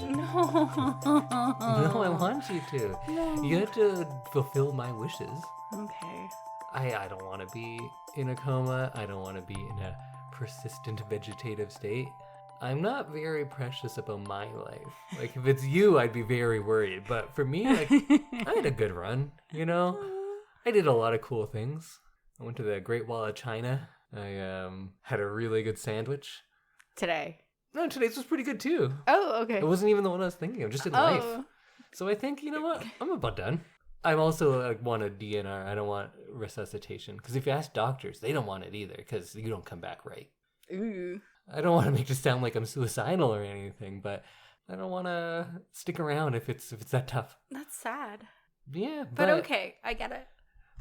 No. No, I want you to. No. You have to fulfill my wishes. Okay. I don't want to be in a coma. I don't want to be in a persistent vegetative state. I'm not very precious about my life. Like, if it's you, I'd be very worried. But for me, like, I had a good run, you know? I did a lot of cool things. I went to the Great Wall of China. I had a really good sandwich. Today. No, today's was pretty good, too. Oh, okay. It wasn't even the one I was thinking of, just in life. So I think, you know what? I'm about done. I'm also want a DNR. I don't want resuscitation. Because if you ask doctors, they don't want it either, because you don't come back right. Ooh. I don't want to make it sound like I'm suicidal or anything, but I don't want to stick around if it's that tough. That's sad. Yeah, But okay, I get it.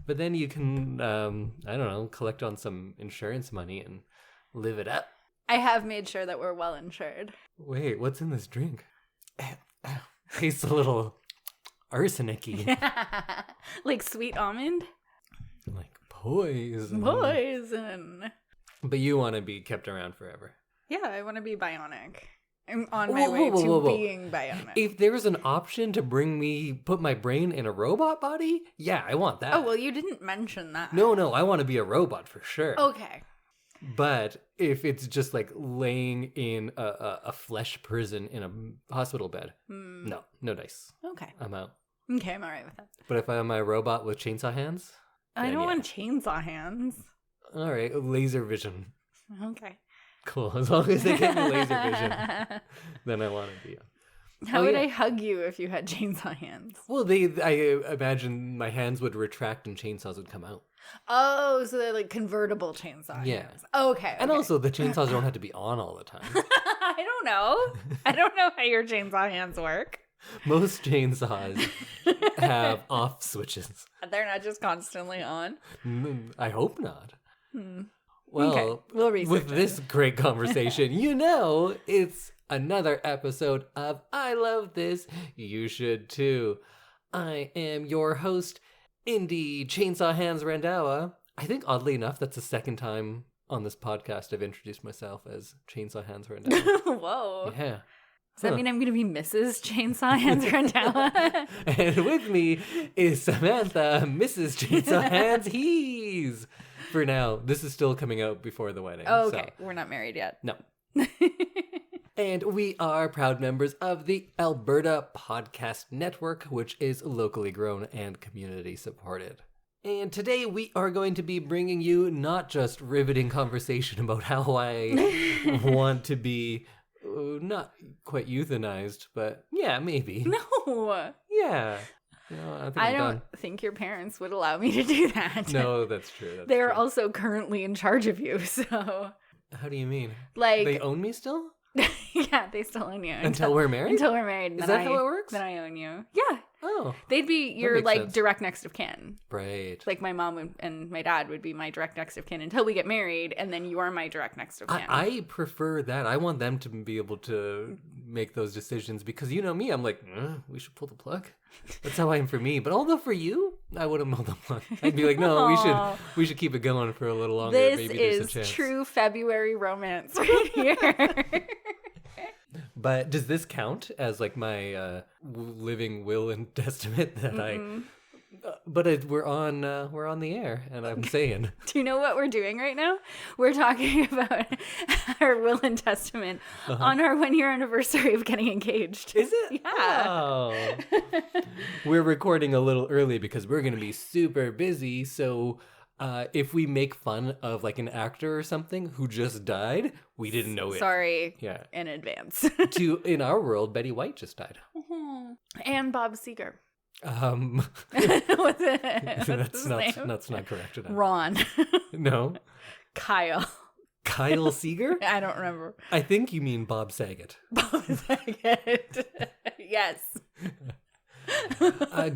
But then you can, I don't know, collect on some insurance money and live it up. I have made sure that we're well insured. Wait, what's in this drink? Tastes a little arsenic-y. Like sweet almond? Like poison. Poison. But you want to be kept around forever. Yeah, I want to be bionic. I'm on my way to being bionic. If there's an option to put my brain in a robot body, yeah, I want that. Oh, well, you didn't mention that. No, I want to be a robot for sure. Okay. But if it's just like laying in a flesh prison in a hospital bed, no dice. Okay. I'm out. Okay, I'm all right with that. But if I'm a robot with chainsaw hands? I don't want chainsaw hands. All right, laser vision. Okay. Cool. As long as they get me laser vision, then I want to be. How would I hug you if you had chainsaw hands? Well, I imagine my hands would retract and chainsaws would come out. Oh, so they're like convertible chainsaw hands. Okay. And also the chainsaws don't have to be on all the time. I don't know. I don't know how your chainsaw hands work. Most chainsaws have off switches. They're not just constantly on? I hope not. Well, okay. We'll research with this great conversation, it's another episode of I Love This, You Should Too. I am your host, Indy Chainsaw Hands Randawa. I think, oddly enough, that's the second time on this podcast I've introduced myself as Chainsaw Hands Randawa. Whoa. Yeah. Does that mean I'm going to be Mrs. Chainsaw Hands Randawa? And with me is Samantha, Mrs. Chainsaw Hands Hees. For now, this is still coming out before the wedding. Oh, okay. So. We're not married yet. No. And we are proud members of the Alberta Podcast Network, which is locally grown and community supported. And today we are going to be bringing you not just riveting conversation about how I want to be not quite euthanized, but yeah, maybe. No. Yeah. I don't think your parents would allow me to do that. No, that's true. They're also currently in charge of you, so. How do you mean? Like they own me still? Yeah, they still own you. Until we're married? Until we're married. Is that how it works? Then I own you. Yeah. Oh. They'd be your sense. direct next of kin. Right. Like my mom and my dad would be my direct next of kin until we get married, and then you are my direct next of kin. I prefer that. I want them to be able to make those decisions because you know me, I'm like, we should pull the plug. That's how I am for me. But although for you, I wouldn't pull the plug. I'd be like, no, we should keep it going for a little longer. This Maybe there's a is chance. True February romance right here. But does this count as like my living will and testament that we're on the air, and I'm saying. Do you know what we're doing right now? We're talking about our will and testament on our 1-year anniversary of getting engaged. Is it? Yeah. Oh. We're recording a little early because we're going to be super busy. So if we make fun of like an actor or something who just died, we didn't know it. Sorry. Yeah. In advance. In our world, Betty White just died. And Bob Seger. What's that's not correct enough. Ron. No. Kyle Seger? I don't remember. I think you mean Bob Saget. Bob Saget. Yes.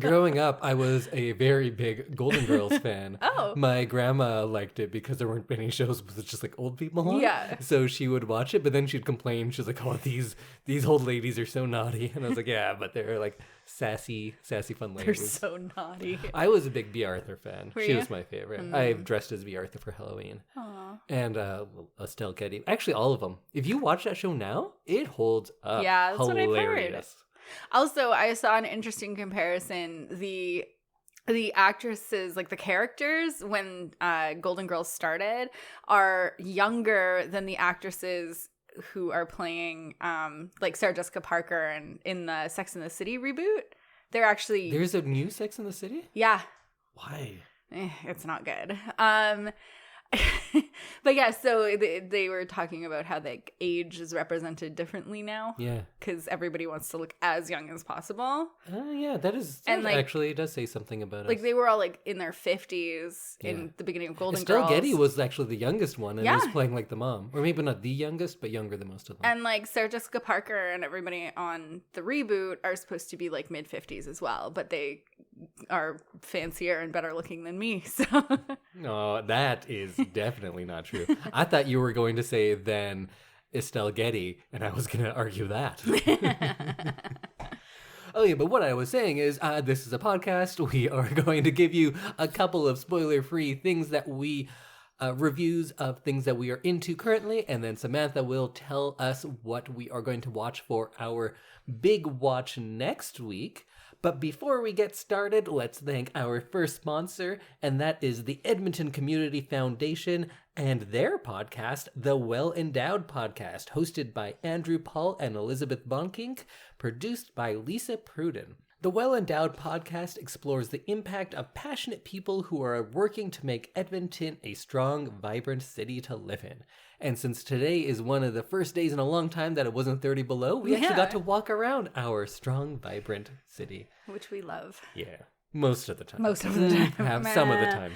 Growing up, I was a very big Golden Girls fan. Oh. My grandma liked it because there weren't many shows with just like old people on. Yeah. So she would watch it, but then she'd complain. She was like, "Oh, these old ladies are so naughty." And I was like, "Yeah, but they're like sassy, fun They're ladies." so naughty. I was a big B. Arthur fan. Were She you? was my favorite. I dressed as B. Arthur for Halloween. Aw. And Estelle Getty. Actually, all of them. If you watch that show now, it holds up. Yeah, that's what I've heard. Hilarious. Also, I saw an interesting comparison. The actresses, like the characters when Golden Girls started, are younger than the actresses who are playing like Sarah Jessica Parker and in the Sex and the City reboot. They're actually There's a new Sex in the City? yeah. Why? It's not good. But yeah, so they were talking about how like age is represented differently now. Yeah. Because everybody wants to look as young as possible. Yeah, that And, like, actually does say something about us. Like they were all like in their 50s Yeah. in the beginning of Golden Estelle Girls. Getty was actually the youngest one and Yeah. was playing like the mom. Or maybe not the youngest, but younger than most of them. And like Sarah Jessica Parker and everybody on the reboot are supposed to be like mid 50s as well, but they are fancier and better looking than me. So No, that is definitely not true. I thought you were going to say then Estelle Getty, and I was going to argue that. Oh yeah, but what I was saying is this is a podcast. We are going to give you a couple of spoiler-free things that we reviews of things that we are into currently, and then Samantha will tell us what we are going to watch for our big watch next week. But before we get started, let's thank our first sponsor, and that is the Edmonton Community Foundation and their podcast, The Well Endowed Podcast, hosted by Andrew Paul and Elizabeth Bonkink, produced by Lisa Pruden. The Well Endowed Podcast explores the impact of passionate people who are working to make Edmonton a strong, vibrant city to live in. And since today is one of the first days in a long time that it wasn't 30 below, we actually got to walk around our strong, vibrant city. which we love. Yeah, most of the time. Most of the time. Have some of the time.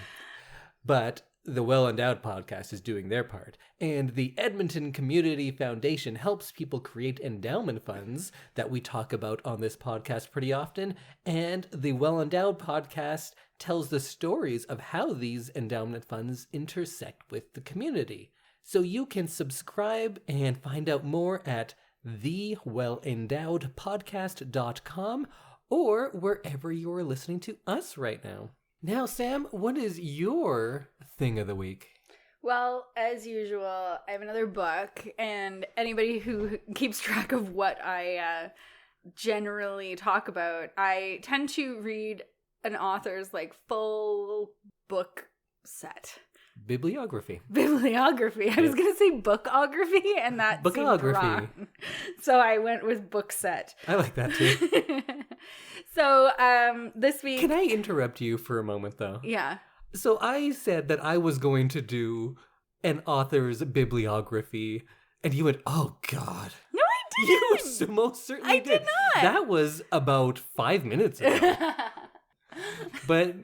But the Well Endowed Podcast is doing their part, and the Edmonton Community Foundation helps people create endowment funds that we talk about on this podcast pretty often, and the Well Endowed Podcast tells the stories of how these endowment funds intersect with the community. So you can subscribe and find out more at thewellendowedpodcast.com or wherever you're listening to us right now. Now, Sam, what is your thing of the week? Well, as usual, I have another book, and anybody who keeps track of what I generally talk about, I tend to read an author's like full book set. Bibliography. I was gonna say bookography, and that seemed Bookography. wrong. So I went with book set. I like that too. So this week, Can I interrupt you for a moment, though? yeah. So I said that I was going to do an author's bibliography, and you went, "Oh God." No, I You didn't. most certainly I did not. That was about 5 minutes ago. But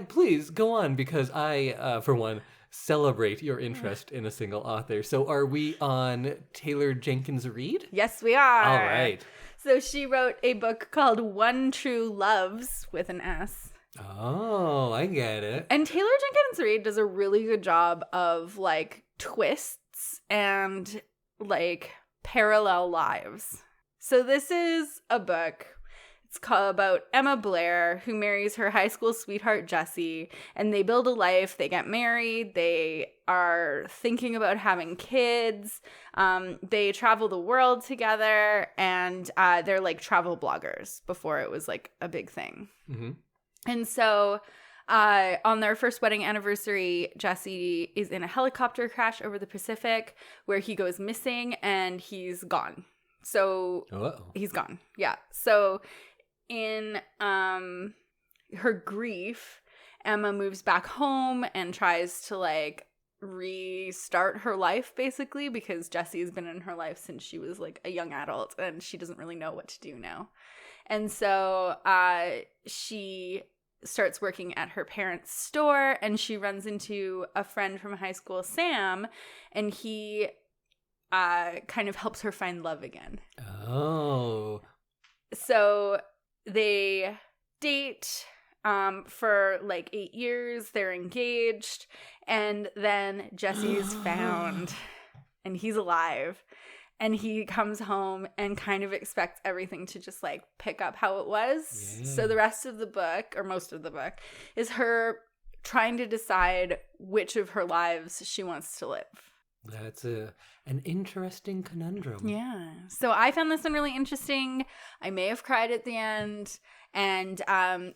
please go on, because I, for one, celebrate your interest in a single author. So are we on Taylor Jenkins Reid? Yes, we are. All right. So she wrote a book called One True Loves with an S. Oh, I get it. And Taylor Jenkins Reid does a really good job of like twists and like parallel lives. So this is a book. It's called about Emma Blair, who marries her high school sweetheart Jesse, and they build a life. They get married. They are thinking about having kids. They travel the world together, and they're like travel bloggers before it was like a big thing. Mm-hmm. And so on their first wedding anniversary, Jesse is in a helicopter crash over the Pacific where he goes missing and he's gone. So he's gone. Yeah. So in her grief, Emma moves back home and tries to like restart her life basically, because Jesse has been in her life since she was like a young adult and she doesn't really know what to do now. And so she starts working at her parents' store, and she runs into a friend from high school, Sam, and he kind of helps her find love again. Oh. So they date for like 8 years. They're engaged. And then Jesse is found and he's alive. And he comes home and kind of expects everything to just like pick up how it was. Yeah. So the rest of the book, or most of the book, is her trying to decide which of her lives she wants to live. That's an interesting conundrum. Yeah. So I found this one really interesting. I may have cried at the end. And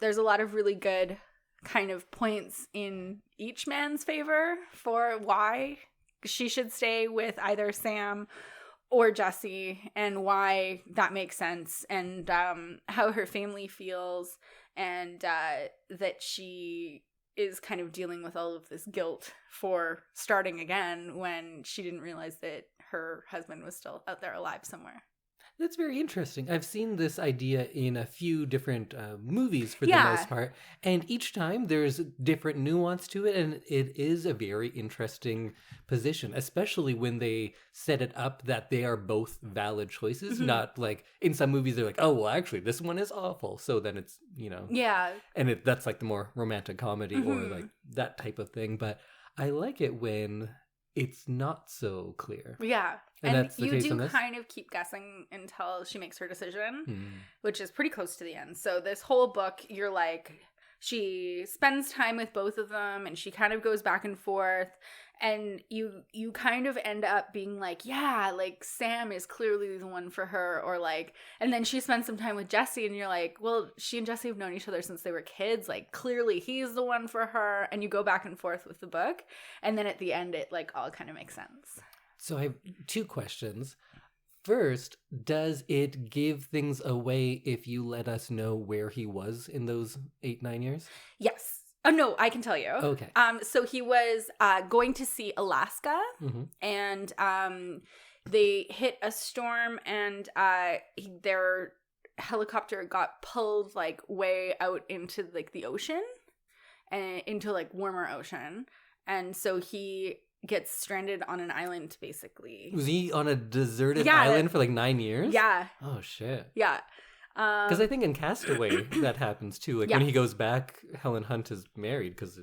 there's a lot of really good kind of points in each man's favor for why she should stay with either Sam or Jesse, and why that makes sense, and how her family feels, and that she is kind of dealing with all of this guilt for starting again when she didn't realize that her husband was still out there alive somewhere. That's very interesting. I've seen this idea in a few different movies for the most part, and each time there's different nuance to it, and it is a very interesting position, especially when they set it up that they are both valid choices, mm-hmm. not like in some movies they're like, oh, well, actually, this one is awful, so then it's, Yeah. And that's like the more romantic comedy mm-hmm. or like that type of thing, but I like it when it's not so clear. Yeah. And you do kind of keep guessing until she makes her decision, which is pretty close to the end. So this whole book, you're like, she spends time with both of them and she kind of goes back and forth. And you kind of end up being like, yeah, like Sam is clearly the one for her, or like, and then she spends some time with Jesse and you're like, well, she and Jesse have known each other since they were kids. Like clearly he's the one for her. And you go back and forth with the book. And then at the end, it like all kind of makes sense. So I have 2 questions. First, does it give things away if you let us know where he was in those 8-9 years? Yes. Oh, no, I can tell you. Okay. So he was going to see Alaska, mm-hmm. and they hit a storm, and their helicopter got pulled like way out into like the ocean, and into like warmer ocean, and so he gets stranded on an island basically. Was he on a deserted island for like 9 years? Yeah. Oh shit. Yeah. Because I think in Castaway that happens too. Like when he goes back, Helen Hunt is married because,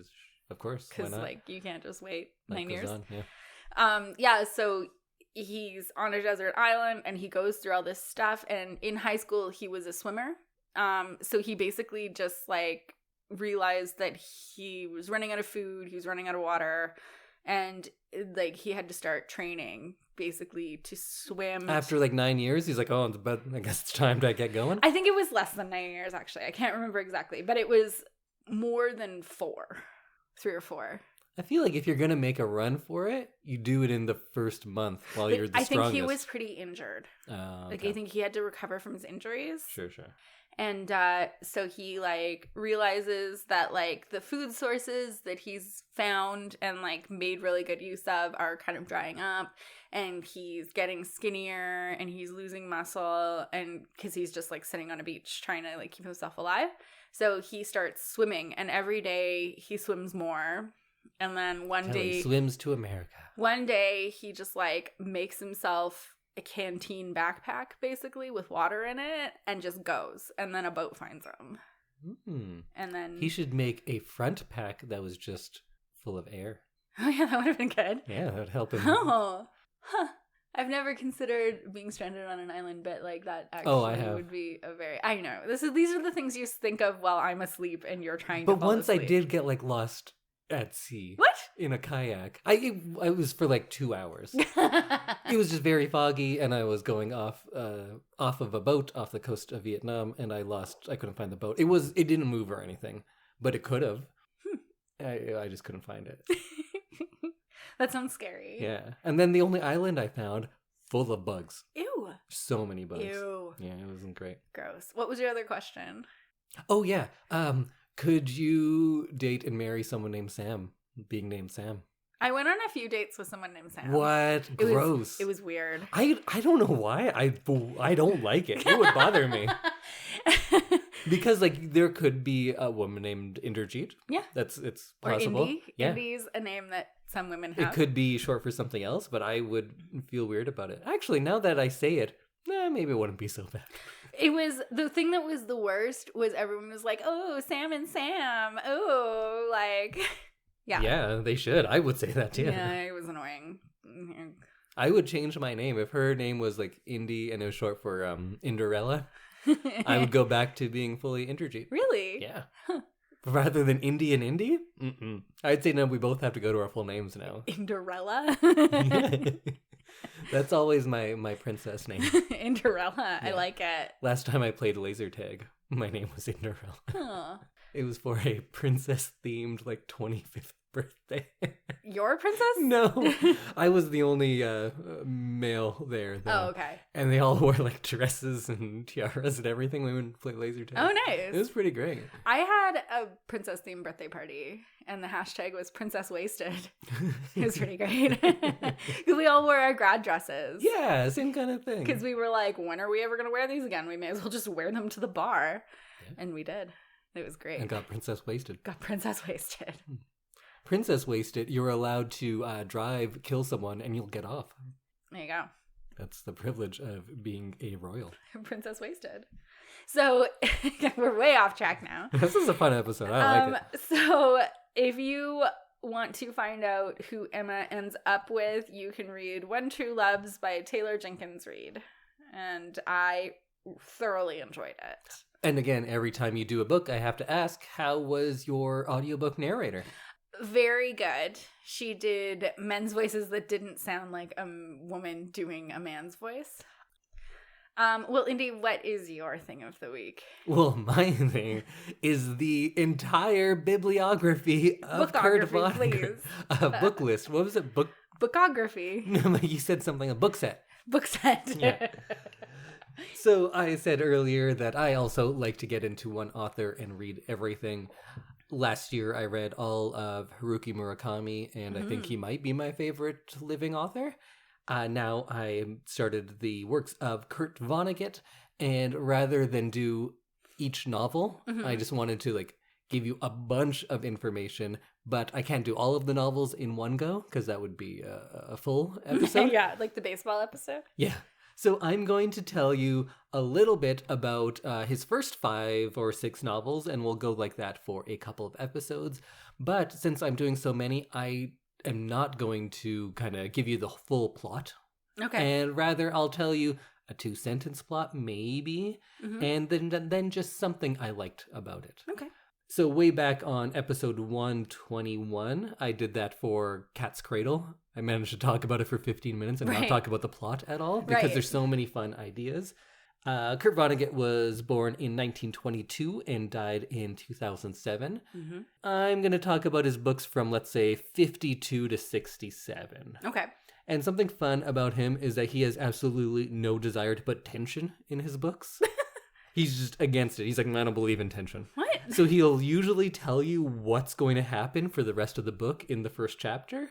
of course, why not? Because like you can't just wait 9 years. Yeah. So he's on a desert island and he goes through all this stuff. And in high school, he was a swimmer. So he basically just like realized that he was running out of food, he was running out of water, and like he had to start training basically to swim. After like 9 years, he's like, oh, but I guess it's time to get going. I think it was less than 9 years, actually. I can't remember exactly, but it was more than 3 or 4. I feel like if you're going to make a run for it, you do it in the first month while you're the strongest. I think he was pretty injured. Okay. Like I think he had to recover from his injuries. Sure. And so he like realizes that like the food sources that he's found and like made really good use of are kind of drying up, and he's getting skinnier and he's losing muscle, and because he's just like sitting on a beach trying to like keep himself alive. So he starts swimming, and every day he swims more. And then one day he swims to America. One day he just like makes himself a canteen backpack basically with water in it and just goes, and then a boat finds him. And then he should make a front pack that was just full of air. Oh yeah, that would have been good. Yeah, that would help him. Oh, huh. I've never considered being stranded on an island, but like that actually would be a very. I know these are the things you think of while I'm asleep and you're trying to. But once asleep. I did get like lost at sea. What? In a kayak. I was for like 2 hours. It was just very foggy, and I was going off of a boat off the coast of Vietnam, and I couldn't find the boat. It didn't move or anything, but it could have. I just couldn't find it. That sounds scary. Yeah. And then the only island I found full of bugs. Ew. So many bugs. Ew. Yeah, it wasn't great. Gross. What was your other question? Oh yeah. Could you date and marry someone named Sam, being named Sam? I went on a few dates with someone named Sam. What? Gross. It was weird. I don't know why. I don't like it. It would bother me. Because like there could be a woman named Inderjeet. Yeah. It's possible. Or Indy. Yeah. Indy's a name that some women have. It could be short for something else, but I would feel weird about it. Actually, now that I say it, maybe it wouldn't be so bad. It was, the thing that was the worst was everyone was like, oh, Sam and Sam. Oh, like, yeah. Yeah, they should. I would say that too. Yeah, it was annoying. I would change my name. If her name was like Indy and it was short for Inderella, I would go back to being fully Interjeet. Really? Yeah. Huh. Rather than Indy and Indy? Mm-mm. I'd say no, we both have to go to our full names now. Inderella? That's always my princess name. Inderella. Yeah. I like it. Last time I played laser tag, my name was Inderella. Huh. It was for a princess-themed, like, 25th birthday. Your princess? No. I was the only male there, though. Oh, okay. And they all wore, like, dresses and tiaras and everything when we would play laser tag. Oh, nice. It was pretty great. I had a princess-themed birthday party, and the hashtag was Princess Wasted. It was pretty great. Because we all wore our grad dresses. Yeah, same kind of thing. Because we were like, when are we ever going to wear these again? We may as well just wear them to the bar. Yeah. And we did. It was great. And got princess wasted. Got princess wasted. Princess wasted, you're allowed to drive, kill someone, and you'll get off. There you go. That's the privilege of being a royal. Princess wasted. So, we're way off track now. This is a fun episode. I like it. So, if you want to find out who Emma ends up with, you can read When True Loves by Taylor Jenkins Reid. And I thoroughly enjoyed it. And again, every time you do a book, I have to ask, how was your audiobook narrator? Very good. She did men's voices that didn't sound like a woman doing a man's voice. Well, Indy, what is your thing of the week? Well, my thing is the entire bibliography of Kurt Vonnegut. Book list. What was it? Bookography. No, you said something, a book set. Book set. Yeah. So I said earlier that I also like to get into one author and read everything. Last year I read all of Haruki Murakami, and I think he might be my favorite living author. Now I started the works of Kurt Vonnegut, and rather than do each novel, I just wanted to like give you a bunch of information, but I can't do all of the novels in one go because that would be a full episode. Yeah, like the baseball episode. Yeah. So I'm going to tell you a little bit about his first 5 or 6 novels, and we'll go like that for a couple of episodes. But since I'm doing so many, I am not going to kind of give you the full plot. Okay. And rather, I'll tell you a 2-sentence plot, maybe, and then just something I liked about it. Okay. So way back on episode 121, I did that for Cat's Cradle. I managed to talk about it for 15 minutes and not talk about the plot at all because there's so many fun ideas. Kurt Vonnegut was born in 1922 and died in 2007. I'm going to talk about his books from, let's say, 52 to 67. Okay. And something fun about him is that he has absolutely no desire to put tension in his books. He's just against it. He's like, I don't believe in tension. What? So he'll usually tell you what's going to happen for the rest of the book in the first chapter.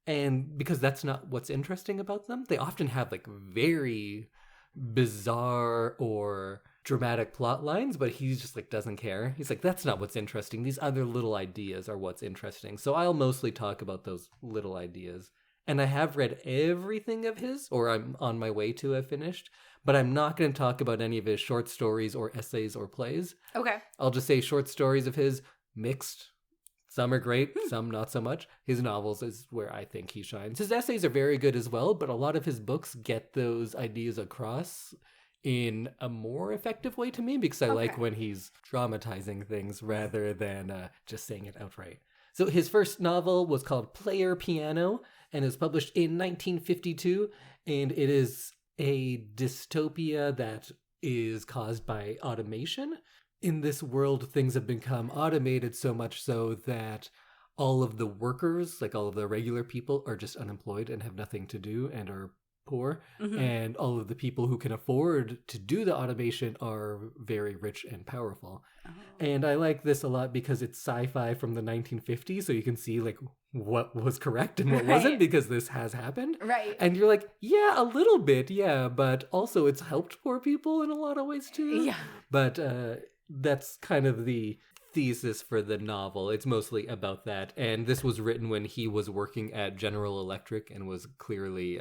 And because that's not what's interesting about them, they often have like very bizarre or dramatic plot lines, but he just like doesn't care. He's like, that's not what's interesting. These other little ideas are what's interesting. So I'll mostly talk about those little ideas. And I have read everything of his, or I'm on my way to have finished, but I'm not going to talk about any of his short stories or essays or plays. Okay. I'll just say short stories of his, mixed. Some are great, some not so much. His novels is where I think he shines. His essays are very good as well, but a lot of his books get those ideas across in a more effective way to me because I like when he's dramatizing things rather than just saying it outright. So his first novel was called Player Piano and it was published in 1952, and it is a dystopia that is caused by automation. In this world, things have become automated so much so that all of the workers, like all of the regular people, are just unemployed and have nothing to do and are poor. And all of the people who can afford to do the automation are very rich and powerful. And I like this a lot because it's sci-fi from the 1950s, so you can see like what was correct and what wasn't because this has happened. Right. And you're like, yeah, a little bit, yeah, but also it's helped poor people in a lot of ways too. Yeah. But that's kind of the thesis for the novel. It's mostly about that. And this was written when he was working at General Electric and was clearly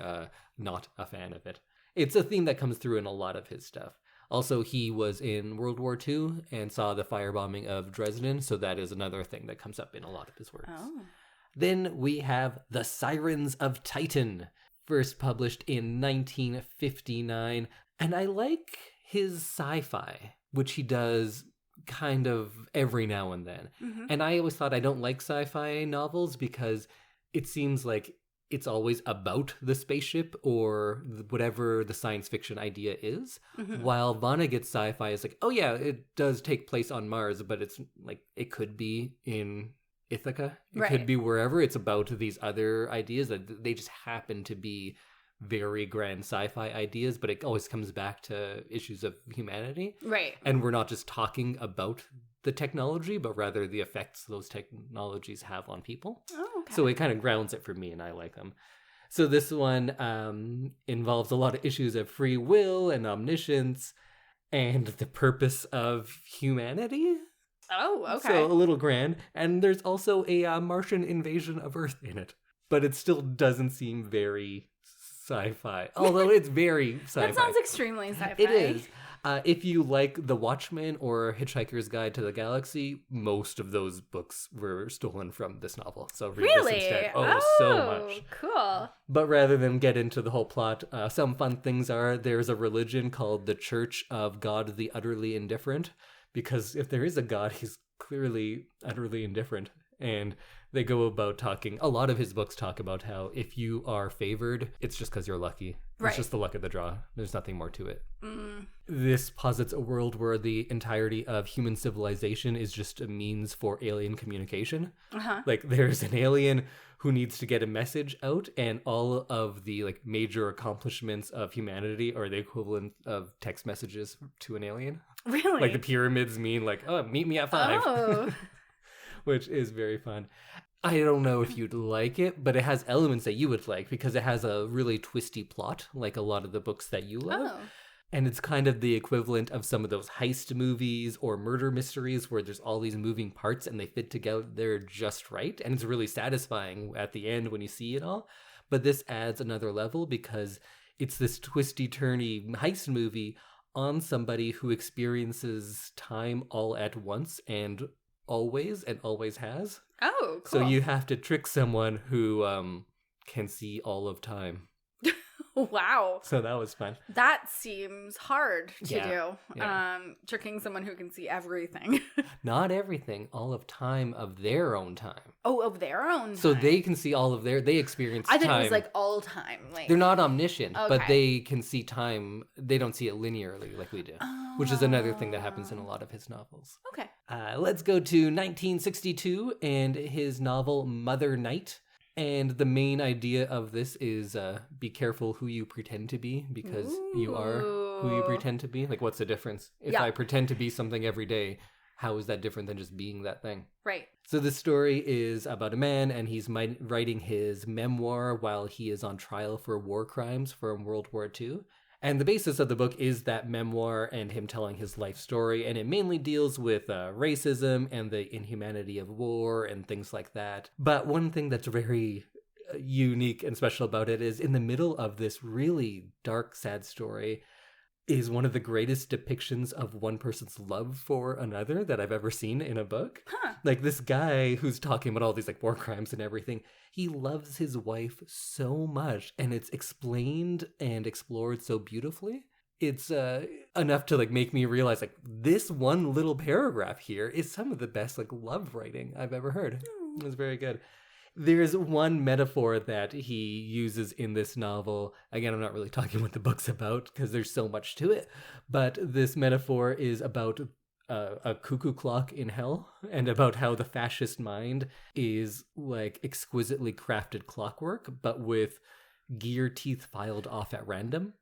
not a fan of it. It's a theme that comes through in a lot of his stuff. Also, he was in World War II and saw the firebombing of Dresden, so that is another thing that comes up in a lot of his works. Oh. Then we have The Sirens of Titan, first published in 1959. And I like his sci-fi, which he does kind of every now and then. Mm-hmm. And I always thought I don't like sci-fi novels because it seems like it's always about the spaceship or whatever the science fiction idea is. Mm-hmm. While Vonnegut's sci-fi is like, oh yeah, it does take place on Mars, but it's like, it could be in Ithaca. It could be wherever. It's about these other ideas that they just happen to be very grand sci-fi ideas, but it always comes back to issues of humanity. Right. And we're not just talking about the technology, but rather the effects those technologies have on people. Oh, okay. So it kind of grounds it for me, and I like them. So this one involves a lot of issues of free will and omniscience and the purpose of humanity. Oh, okay. So a little grand. And there's also a Martian invasion of Earth in it. But it still doesn't seem very sci-fi. Although it's very sci-fi. That sounds extremely sci-fi. It is. If you like The Watchmen or Hitchhiker's Guide to the Galaxy, most of those books were stolen from this novel. So read this instead. Oh, so much. Cool. But rather than get into the whole plot, some fun things are there's a religion called the Church of God the Utterly Indifferent. Because if there is a God, he's clearly utterly indifferent. And they go about talking, a lot of his books talk about how if you are favored, it's just because you're lucky. It's just the luck of the draw. There's nothing more to it. Mm. This posits a world where the entirety of human civilization is just a means for alien communication. Uh-huh. Like there's an alien who needs to get a message out, and all of the like major accomplishments of humanity are the equivalent of text messages to an alien. Really? Like the pyramids mean like, oh, meet me at 5. Oh. Which is very fun. I don't know if you'd like it, but it has elements that you would like because it has a really twisty plot, like a lot of the books that you love. Oh. And it's kind of the equivalent of some of those heist movies or murder mysteries where there's all these moving parts and they fit together just right. And it's really satisfying at the end when you see it all. But this adds another level because it's this twisty-turny heist movie on somebody who experiences time all at once and always has. Oh, cool. So you have to trick someone who can see all of time. Wow. So that was fun. That seems hard to do. Yeah. Tricking someone who can see everything. Not everything, all of time of their own time. Oh, of their own So time. they can see all of they experience time. I thought it was like all time. Like They're not omniscient, but Okay. they can see time. They don't see it linearly like we do, which is another thing that happens in a lot of his novels. Okay. Let's go to 1962 and his novel Mother Night. And the main idea of this is be careful who you pretend to be because you are who you pretend to be. Like, what's the difference? If I pretend to be something every day, how is that different than just being that thing? Right. So the story is about a man and he's writing his memoir while he is on trial for war crimes from World War II. And the basis of the book is that memoir and him telling his life story. And it mainly deals with racism and the inhumanity of war and things like that. But one thing that's very unique and special about it is in the middle of this really dark, sad story is one of the greatest depictions of one person's love for another that I've ever seen in a book. Huh. Like this guy who's talking about all these like war crimes and everything, he loves his wife so much and it's explained and explored so beautifully. It's enough to like make me realize like this one little paragraph here is some of the best like love writing I've ever heard. It was very good. There's one metaphor that he uses in this novel. Again, I'm not really talking what the book's about because there's so much to it. But this metaphor is about a cuckoo clock in hell and about how the fascist mind is like exquisitely crafted clockwork, but with gear teeth filed off at random.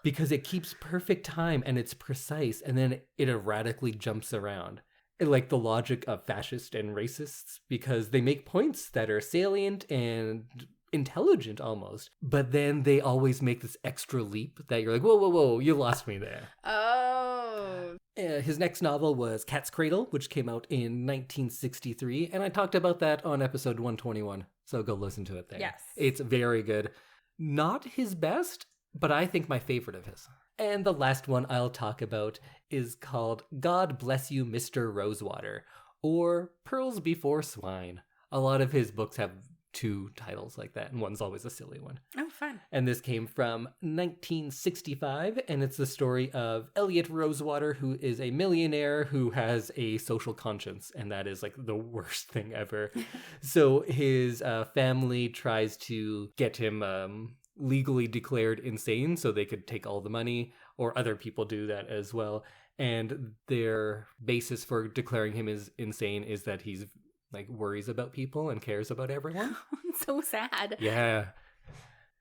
Because it keeps perfect time and it's precise and then it erratically jumps around. Like the logic of fascists and racists, because they make points that are salient and intelligent almost, but then they always make this extra leap that you're like, whoa, you lost me there. Oh. His next novel was Cat's Cradle, which came out in 1963, and I talked about that on episode 121, so go listen to it there. Yes. It's very good. Not his best. but I think my favorite of his. And the last one I'll talk about is called God Bless You, Mr. Rosewater, or Pearls Before Swine. A lot of his books have 2 titles like that, and one's always a silly one. Oh, fun. And this came from 1965, and it's the story of Elliot Rosewater, who is a millionaire who has a social conscience, and that is like the worst thing ever. So his family tries to get him legally declared insane so they could take all the money, or other people do that as well. And their basis for declaring him as insane is that he's like worries about people and cares about everyone. So sad. Yeah.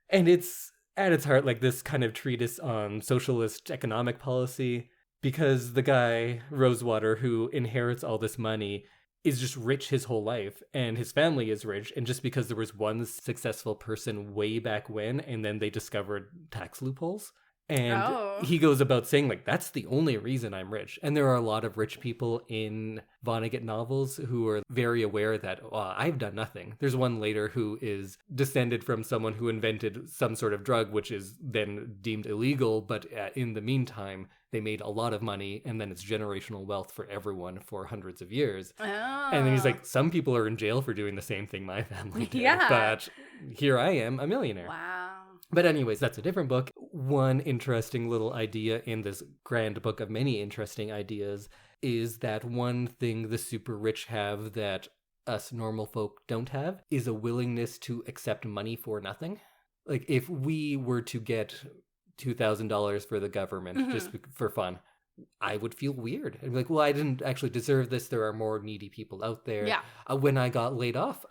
And it's at its heart like this kind of treatise on socialist economic policy, because the guy, Rosewater, who inherits all this money, is just rich his whole life, and his family is rich, and just because there was one successful person way back when, and then they discovered tax loopholes. And he goes about saying, like, that's the only reason I'm rich. And there are a lot of rich people in Vonnegut novels who are very aware that, I've done nothing. There's one later who is descended from someone who invented some sort of drug, which is then deemed illegal. But in the meantime, they made a lot of money, and then it's generational wealth for everyone for hundreds of years. Oh. And then he's like, some people are in jail for doing the same thing my family did. Yeah. But here I am, a millionaire. Wow. But anyways, that's a different book. One interesting little idea in this grand book of many interesting ideas is that one thing the super rich have that us normal folk don't have is a willingness to accept money for nothing. Like, if we were to get $2,000 for the government just for fun, I would feel weird. I'd be like, well, I didn't actually deserve this. There are more needy people out there. Yeah. When I got laid off,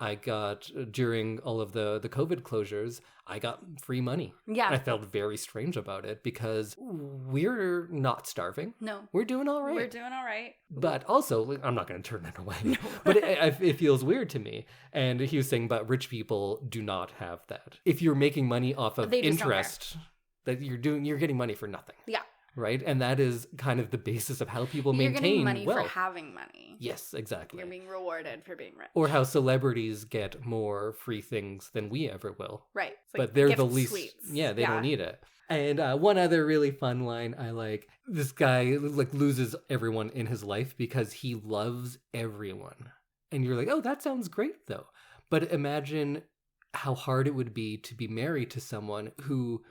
during all of the COVID closures, I got free money. Yeah. I felt very strange about it because we're not starving. No. We're doing all right. But also, I'm not going to turn it away. No. But it feels weird to me. And he was saying, but rich people do not have that. If you're making money off of interest, that you're getting money for nothing. Yeah. Right? And that is kind of the basis of how people maintain wealth. You're getting money for having money. Yes, exactly. You're being rewarded for being rich. Or how celebrities get more free things than we ever will. Right. But they're the least... Sweets. Yeah, they don't need it. And one other really fun line I like, this guy loses everyone in his life because he loves everyone. And you're like, oh, that sounds great, though. But imagine how hard it would be to be married to someone who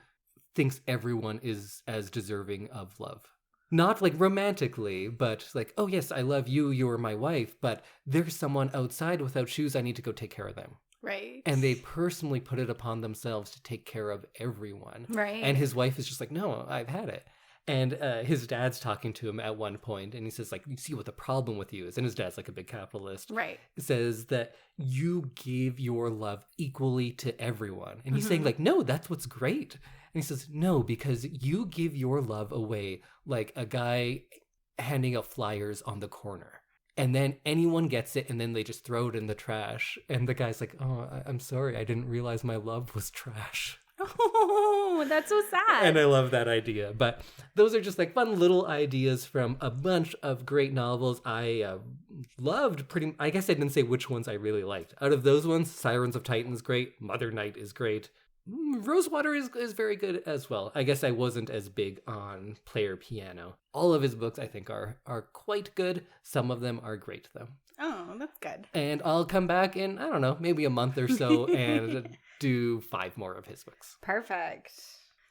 thinks everyone is as deserving of love. Not like romantically, but like, oh yes, I love you, you're my wife, but there's someone outside without shoes, I need to go take care of them. Right. And they personally put it upon themselves to take care of everyone. Right. And his wife is just like, no, I've had it. And his dad's talking to him at one point, and he says, like, you see what the problem with you is. And his dad's like a big capitalist. Right. Says that you give your love equally to everyone. And he's saying, like, no, that's what's great. And he says, no, because you give your love away like a guy handing out flyers on the corner. And then anyone gets it, and then they just throw it in the trash. And the guy's like, oh, I'm sorry. I didn't realize my love was trash. Oh, that's so sad. And I love that idea. But those are just like fun little ideas from a bunch of great novels. I loved I guess I didn't say which ones I really liked. Out of those ones, Sirens of Titan is great. Mother Night is great. Rosewater is very good as well. I guess I wasn't as big on Player Piano. All of his books, I think, are quite good. Some of them are great, though. Oh, that's good. And I'll come back in, I don't know, maybe a month or so and do 5 more of his books. Perfect.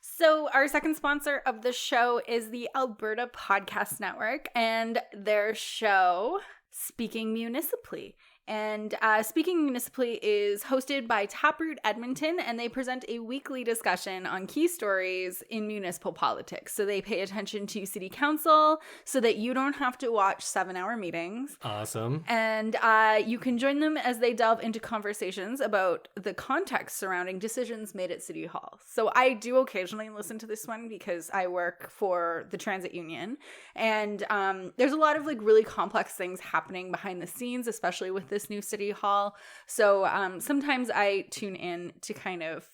So our second sponsor of the show is the Alberta Podcast Network and their show, Speaking Municipally. And Speaking Municipally is hosted by Taproot Edmonton, and they present a weekly discussion on key stories in municipal politics. So they pay attention to city council so that you don't have to watch 7-hour meetings. Awesome. And you can join them as they delve into conversations about the context surrounding decisions made at City Hall. So I do occasionally listen to this one because I work for the transit union. And there's a lot of like really complex things happening behind the scenes, especially with this new City Hall. So sometimes I tune in to kind of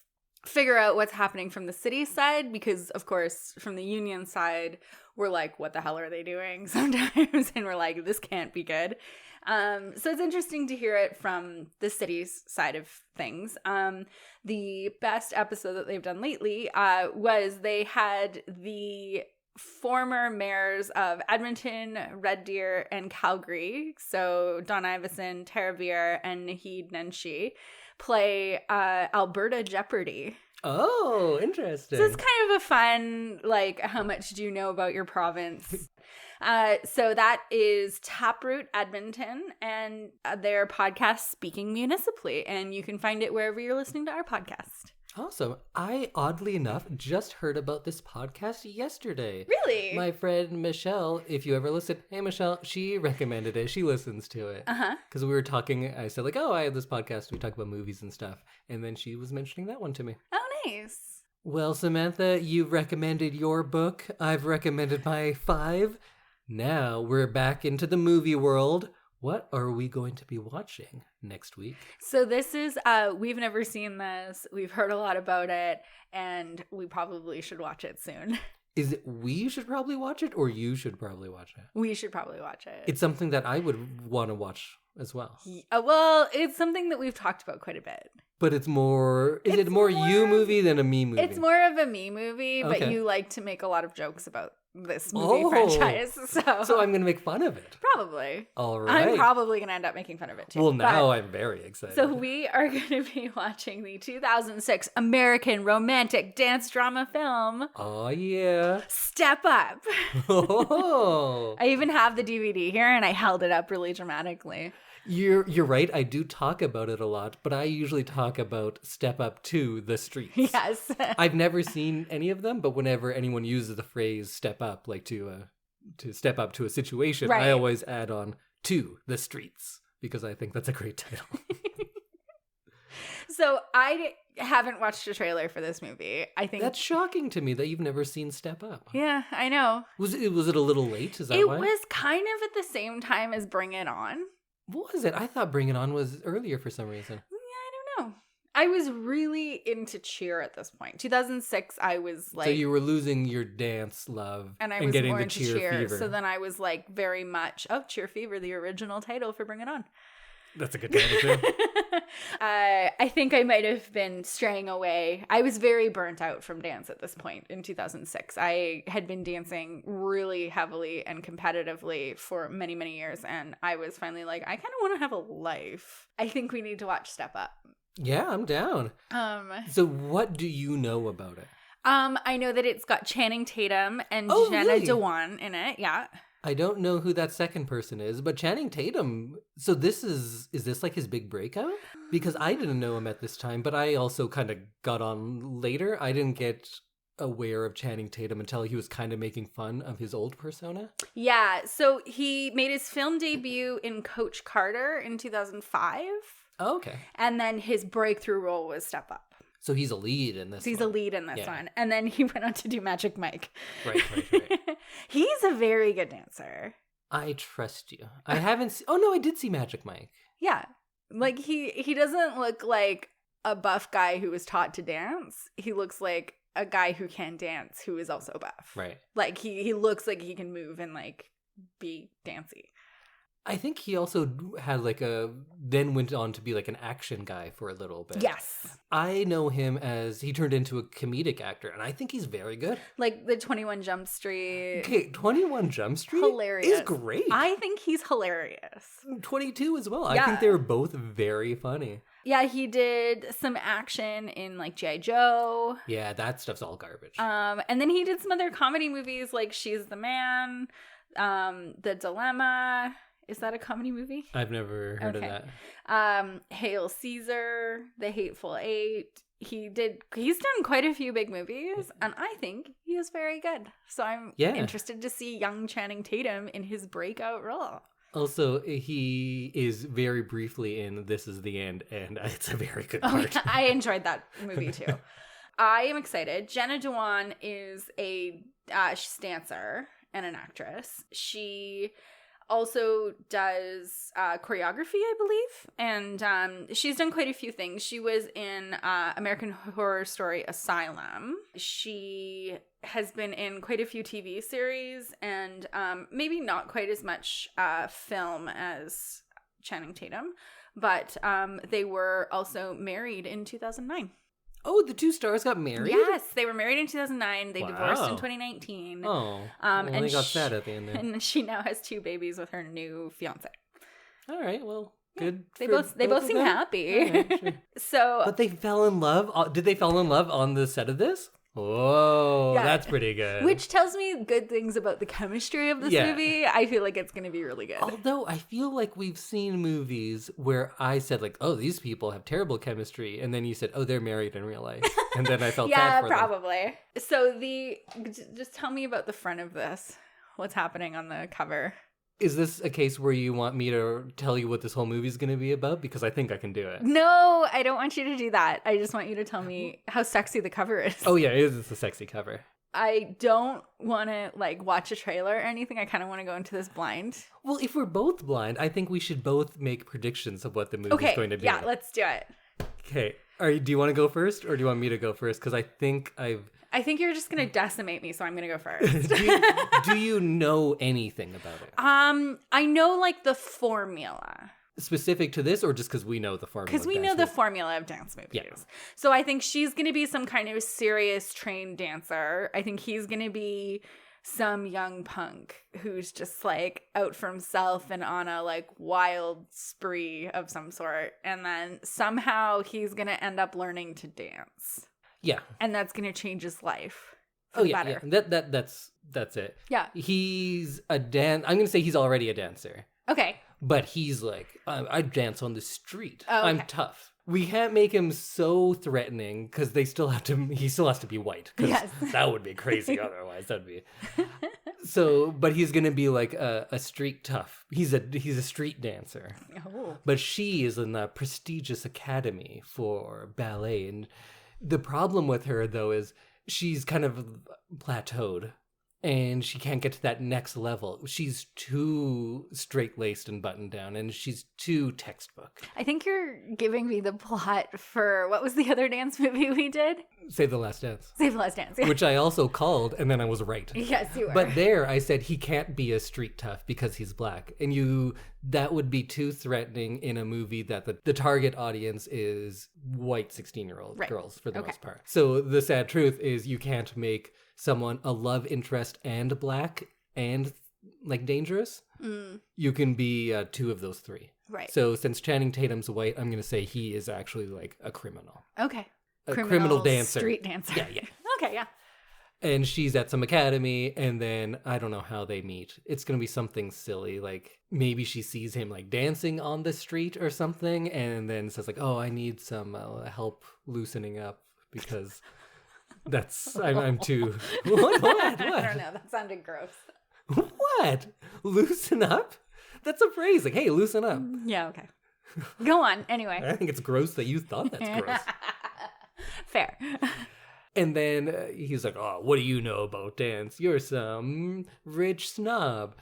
figure out what's happening from the city side, because of course from the union side we're like, what the hell are they doing sometimes? And we're like, this can't be good. So it's interesting to hear it from the city's side of things. The best episode that they've done lately was they had the former mayors of Edmonton, Red Deer, and Calgary, so Don Iveson, Tara Beer, and Naheed Nenshi, play Alberta Jeopardy. Oh, interesting. So it's kind of a fun, like, how much do you know about your province? So that is Taproot Edmonton, and their podcast Speaking Municipally, and you can find it wherever you're listening to our podcast. Awesome. I, oddly enough, just heard about this podcast yesterday. Really? My friend Michelle, if you ever listen, hey Michelle, she recommended it. She listens to it. Because we were talking, I said like, oh, I have this podcast. We talk about movies and stuff. And then she was mentioning that one to me. Oh, nice. Well, Samantha, you've recommended your book. I've recommended my 5. Now we're back into the movie world. What are we going to be watching next week? So this is, we've never seen this. We've heard a lot about it, and we probably should watch it soon. Is it we should probably watch it, or you should probably watch it? We should probably watch it. It's something that I would want to watch as well. Well, it's something that we've talked about quite a bit. But it's more, is it more you movie than a me movie? It's more of a me movie, but you like to make a lot of jokes about this movie franchise. So I'm going to make fun of it. Probably. All right. I'm probably going to end up making fun of it too. Well, now I'm very excited. So we are going to be watching the 2006 American romantic dance drama film. Oh, yeah. Step Up. Oh. I even have the DVD here, and I held it up really dramatically. You're right. I do talk about it a lot, but I usually talk about Step Up to the Streets. Yes. I've never seen any of them, but whenever anyone uses the phrase step up, like to step up to a situation, right, I always add on to the streets because I think that's a great title. So I haven't watched a trailer for this movie. I think that's shocking to me that you've never seen Step Up. Yeah, I know. Was it a little late? Is that why? It was kind of at the same time as Bring It On. What was it? I thought Bring It On was earlier for some reason. Yeah, I don't know. I was really into cheer at this point. 2006, I was like... So you were losing your dance love and was getting more the into cheer fever. So then I was like very much, Cheer Fever, the original title for Bring It On. That's a good title too. I think I might have been straying away. I was very burnt out from dance at this point in 2006. I had been dancing really heavily and competitively for many, many years. And I was finally like, I kind of want to have a life. I think we need to watch Step Up. Yeah, I'm down. So what do you know about it? I know that it's got Channing Tatum and Jenna really? Dewan in it. Yeah. I don't know who that second person is, but Channing Tatum. So this is this like his big breakout? Because I didn't know him at this time, but I also kind of got on later. I didn't get aware of Channing Tatum until he was kind of making fun of his old persona. Yeah. So he made his film debut in Coach Carter in 2005. Oh, okay. And then his breakthrough role was Step Up. So he's a lead in this one. He's a lead in this one. And then he went on to do Magic Mike. Right. He's a very good dancer. I trust you. I haven't oh, no, I did see Magic Mike. Yeah. Like, he doesn't look like a buff guy who was taught to dance. He looks like a guy who can dance who is also buff. Right. Like, he looks like he can move and, like, be dancy. I think he also had then went on to be like an action guy for a little bit. Yes. I know him as he turned into a comedic actor, and I think he's very good. Like the 21 Jump Street. Okay, 21 Jump Street hilarious. Is great. I think he's hilarious. 22 as well. Yeah. I think they were both very funny. Yeah, he did some action in like G.I. Joe. Yeah, that stuff's all garbage. And then he did some other comedy movies like She's the Man, The Dilemma. Is that a comedy movie? I've never heard of that. Hail Caesar, The Hateful Eight. He's done quite a few big movies, and I think he is very good. So I'm interested to see young Channing Tatum in his breakout role. Also, he is very briefly in This Is the End, and it's a very good part. I enjoyed that movie too. I am excited. Jenna Dewan is she's a dancer and an actress. She also does choreography, I believe. And she's done quite a few things. She was in American Horror Story Asylum. She has been in quite a few TV series and maybe not quite as much film as Channing Tatum. But they were also married in 2009. Oh, the two stars got married? Yes, they were married in 2009. They divorced in 2019. Oh, and they got sad at the end there. And she now has 2 babies with her new fiance. All right, well, good. They both seem happy. Right, sure. So, but they fell in love. Did they fall in love on the set of this? Whoa, yeah. That's pretty good. Which tells me good things about the chemistry of this movie. I feel like it's going to be really good. Although I feel like we've seen movies where I said like, oh, these people have terrible chemistry. And then you said, oh, they're married in real life. And then I felt sad for them. Yeah, probably. So just tell me about the front of this. What's happening on the cover? Is this a case where you want me to tell you what this whole movie is going to be about? Because I think I can do it. No, I don't want you to do that. I just want you to tell me how sexy the cover is. Oh, yeah, it is a sexy cover. I don't want to, watch a trailer or anything. I kind of want to go into this blind. Well, if we're both blind, I think we should both make predictions of what the movie is going to be. Yeah, let's do it. Okay. Do you want to go first, or do you want me to go first? Because I think I think you're just going to decimate me, so I'm going to go first. do you know anything about it? I know, the formula. Specific to this, or just because we know the formula? Because we know the formula of dance movies. Yeah. So I think she's going to be some kind of serious trained dancer. I think he's going to be some young punk who's just, out for himself and on a, wild spree of some sort. And then somehow he's going to end up learning to dance. Yeah. And that's going to change his life. Oh, yeah. That's it. Yeah. He's I'm going to say he's already a dancer. Okay. But he's I dance on the street. Oh, okay. I'm tough. We can't make him so threatening because he still has to be white. Yes. That would be crazy otherwise. That'd be. But he's going to be a street tough. He's a street dancer. Oh. But she is in a prestigious academy for ballet. And the problem with her, though, is she's kind of plateaued. And she can't get to that next level. She's too straight-laced and buttoned down, and she's too textbook. I think you're giving me the plot for, what was the other dance movie we did? Save the Last Dance. Save the Last Dance, yeah. Which I also called, and then I was right. Yes, you were. But there, I said he can't be a street tough because he's black. And that would be too threatening in a movie that the target audience is white 16-year-old girls, for the most part. So the sad truth is you can't make someone a love interest and black and dangerous. You can be 2 of those 3. Right. So since Channing Tatum's white, I'm going to say he is actually a criminal. Okay. A criminal dancer. Street dancer. Yeah. Okay, yeah. And she's at some academy, and then I don't know how they meet. It's going to be something silly, maybe she sees him dancing on the street or something, and then says oh, I need some help loosening up because I'm too. What? I don't know. That sounded gross. What? Loosen up? That's a phrase. Hey, loosen up. Yeah. Okay. Go on. Anyway. I think it's gross that you thought that's gross. Fair. And then he's oh, what do you know about dance? You're some rich snob.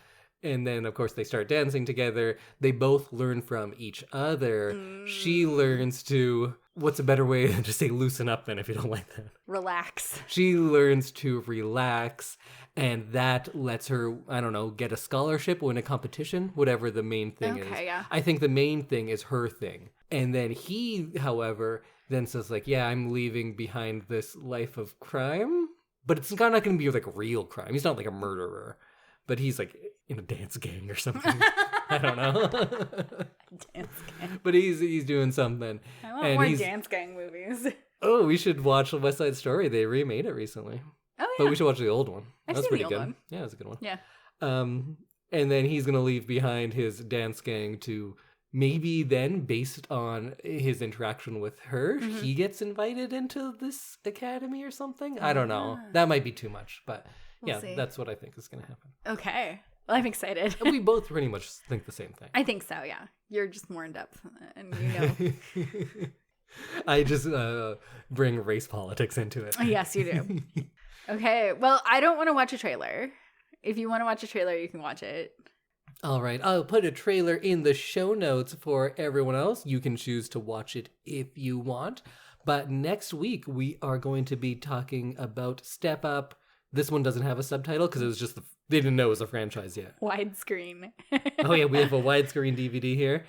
And then, of course, they start dancing together. They both learn from each other. She learns to... What's a better way to say loosen up than if you don't like that? Relax. She learns to relax, and that lets her, I don't know, get a scholarship, win a competition, whatever the main thing is. Yeah. I think the main thing is her thing. And then he, however, then says, yeah, I'm leaving behind this life of crime. But it's not going to be real crime. He's not a murderer. But he's in a dance gang or something. I don't know. Dance gang. But he's doing something. I want more dance gang movies. Oh, we should watch West Side Story. They remade it recently. Oh, yeah. But we should watch the old one. I've That's seen pretty the old good. one. Yeah, it's a good one. Yeah. And then he's going to leave behind his dance gang to maybe then, based on his interaction with her, he gets invited into this academy or something. I don't know. That might be too much, but... We'll see. That's what I think is going to happen. Okay. Well, I'm excited. We both pretty much think the same thing. I think so, yeah. You're just more in depth, and you know. I just bring race politics into it. Yes, you do. Okay. Well, I don't want to watch a trailer. If you want to watch a trailer, you can watch it. All right, I'll put a trailer in the show notes for everyone else. You can choose to watch it if you want. But next week, we are going to be talking about Step Up. This one doesn't have a subtitle because it was just, they didn't know it was a franchise yet. Widescreen. Oh yeah, we have a widescreen DVD here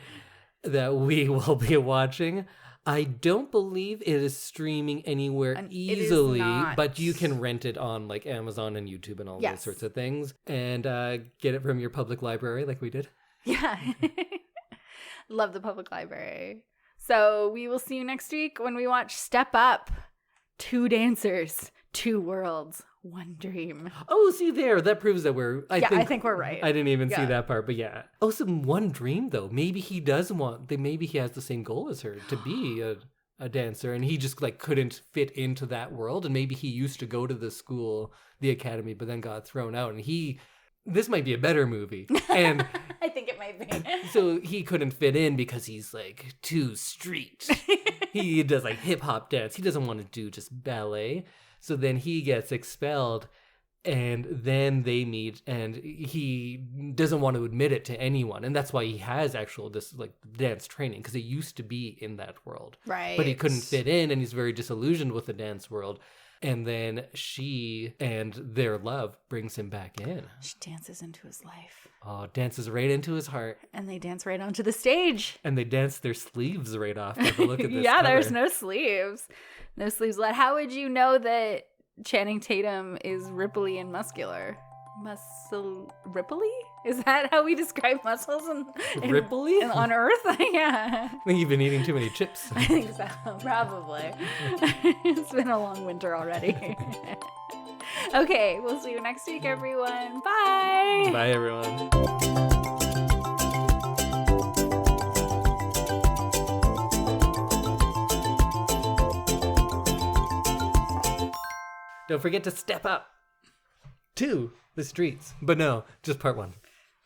that we will be watching. I don't believe it is streaming anywhere easily, but you can rent it on like Amazon and YouTube and all those sorts of things, and get it from your public library like we did. Yeah. Love the public library. So we will see you next week when we watch Step Up. 2 dancers, 2 worlds, 1 dream. Oh, see there. That proves that I think we're right. I didn't even see that part, but yeah. Oh, so 1 dream though. Maybe he does maybe he has the same goal as her to be a dancer, and he just like couldn't fit into that world, and maybe he used to go to the school, the academy, but then got thrown out, and this might be a better movie. And I think it might be. So he couldn't fit in because he's like too street. He does like hip hop dance. He doesn't want to do just ballet. So then he gets expelled, and then they meet, and he doesn't want to admit it to anyone. And that's why he has this like dance training, because he used to be in that world. Right. But he couldn't fit in, and he's very disillusioned with the dance world. And then she and their love brings him back in. She dances into his life. Oh, dances right into his heart. And they dance right onto the stage. And they dance their sleeves right off. Have a look at this Yeah, cover. There's no sleeves. No sleeves left. How would you know that Channing Tatum is ripply and muscular? Ripply? Is that how we describe muscles ripply? On Earth? Yeah. I think you've been eating too many chips. I think so, probably. It's been a long winter already. Okay, we'll see you next week, everyone. Bye. Bye, everyone. Don't forget to step up to the streets. But no, just part 1.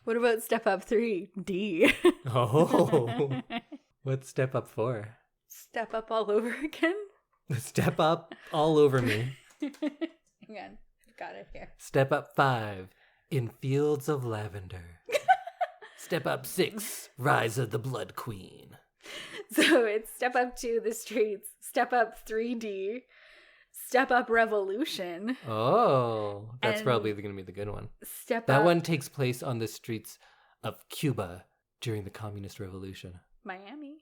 What about Step Up 3D? Oh, what's Step Up for? Step up all over again? Step up all over me. Hang on, I've got it here. Step Up 5, In Fields of Lavender. Step Up 6, Rise of the Blood Queen. So it's Step Up to the Streets, Step Up 3D, Step Up Revolution. Oh, that's probably going to be the good one. That one takes place on the streets of Cuba during the Communist Revolution. Miami.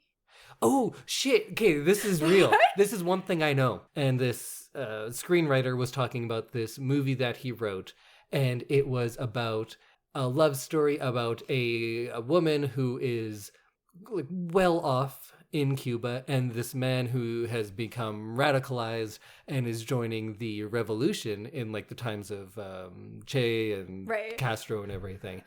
Oh, shit. Okay, this is real. This is one thing I know. And this screenwriter was talking about this movie that he wrote, and it was about a love story about a woman who is like well off in Cuba, and this man who has become radicalized and is joining the revolution in like the times of Che and Castro and everything.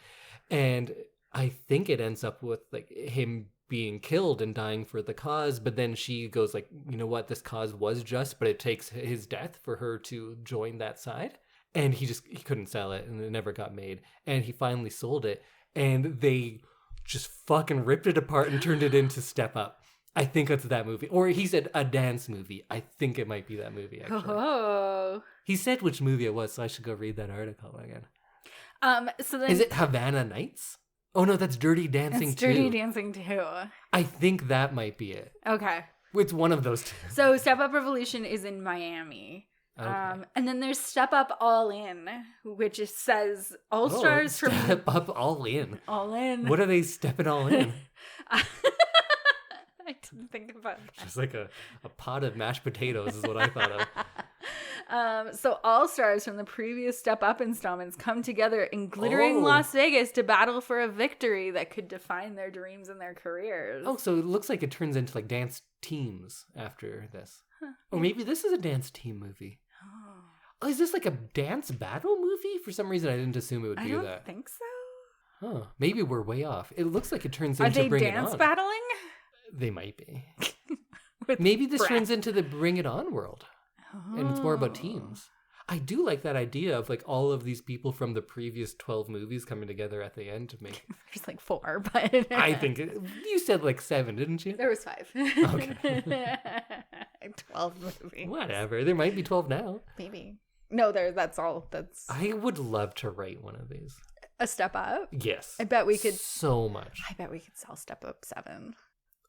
And I think it ends up with like him being killed and dying for the cause, but then she goes like, you know what, this cause was just, but it takes his death for her to join that side. And he couldn't sell it, and it never got made. And he finally sold it, and they just fucking ripped it apart and turned it into Step Up. I think it's that movie. Or he said a dance movie. I think it might be that movie, actually. Oh. He said which movie it was, so I should go read that article again. So then, is it Havana Nights? Oh, no, that's Dirty Dancing 2. It's Dirty Dancing 2. I think that might be it. Okay. It's one of those two. So Step Up Revolution is in Miami. Okay. And then there's Step Up All In, which says all stars from... Step Up All In. All In. What are they stepping all in? I didn't think about that. Just like a pot of mashed potatoes is what I thought of. So all stars from the previous Step Up installments come together in glittering Las Vegas to battle for a victory that could define their dreams and their careers. Oh, so it looks like it turns into like dance teams after this. Huh. Or maybe this is a dance team movie. Oh, is this like a dance battle movie? For some reason, I didn't assume it would do that. I don't think so. Huh. Maybe we're way off. It looks like it turns into Bring It On. Are they dance battling? They might be. Maybe this turns into the Bring It On world. Oh. And it's more about teams. I do like that idea of like all of these people from the previous 12 movies coming together at the end to make... There's like 4, but... I think... You said like 7, didn't you? There was 5. Okay. 12 movies. Whatever. There might be 12 now. Maybe. No, that's all. I would love to write one of these. A Step Up? Yes. I bet we could. So much. I bet we could sell Step Up 7.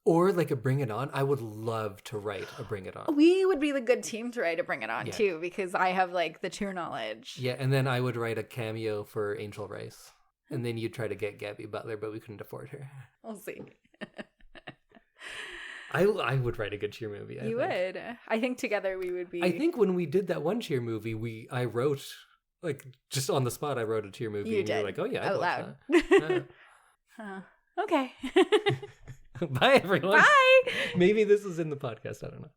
Or like a Bring It On. I would love to write a Bring It On. We would be the good team to write a Bring It On too, because I have like the true knowledge. Yeah, and then I would write a cameo for Angel Rice. And then you'd try to get Gabby Butler, but we couldn't afford her. We'll see. I would write a good cheer movie. You would. I think together we would be. I think when we did that one cheer movie, I wrote, like, just on the spot, I wrote a cheer movie. You and did. you were like, oh yeah, I'd out watch loud. that. Okay. Bye, everyone. Bye. Maybe this is in the podcast. I don't know.